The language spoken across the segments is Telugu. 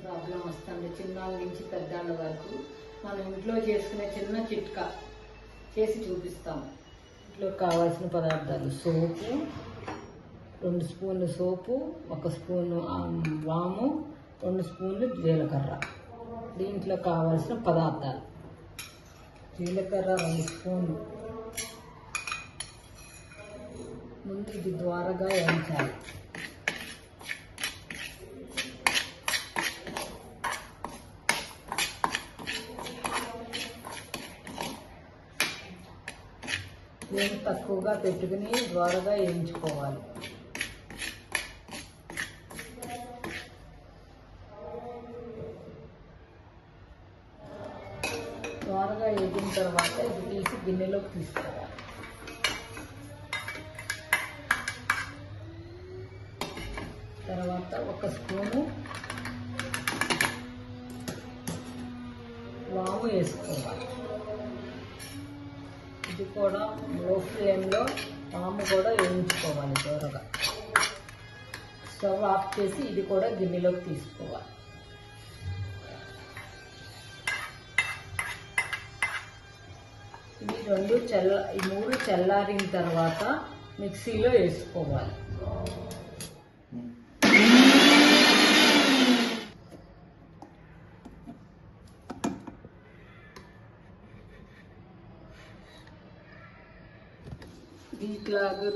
ప్రాబ్లం వస్తుంది. చిన్నవాళ్ళ నుంచి పెద్దవాళ్ళ వరకు మనం ఇంట్లో చేసుకునే చిన్న చిట్కా చేసి చూపిస్తాం. ఇంట్లో కావాల్సిన పదార్థాలు: సోపు, 2 స్పూన్లు సోపు, 1 స్పూను వాము, 2 స్పూన్లు జీలకర్ర. దీంట్లో కావాల్సిన పదార్థాలు: జీలకర్ర 2 స్పూన్లు. ముందు ఇది ద్వారగా వేయించాలి. ఫ్లేమ్ తక్కువగా పెట్టుకుని ద్వారగా వేయించుకోవాలి. ద్వారగా వేగిన తర్వాత ఇది తీసి గిన్నెలోకి తీసుకోవాలి. తర్వాత 1 స్పూను వాము వేసుకోవాలి. ఇది కూడా లో ఫ్లేమ్లో వాము కూడా వేయించుకోవాలి దూరగా. స్టవ్ ఆఫ్ చేసి ఇది కూడా గిన్నెలోకి తీసుకోవాలి. ఈ 3 చల్లారిన తర్వాత మిక్సీలో వేసుకోవాలి. ఇట్లాగా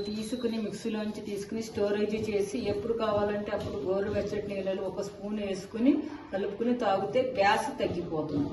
మిక్సీలోంచి తీసుకుని స్టోరేజ్ చేసి ఎప్పుడు కావాలంటే అప్పుడు గోరువెచ్చటి నీళ్ళలో 1 స్పూన్ వేసుకుని కలుపుకుని తాగితే గ్యాస్ తగ్గిపోతుంది.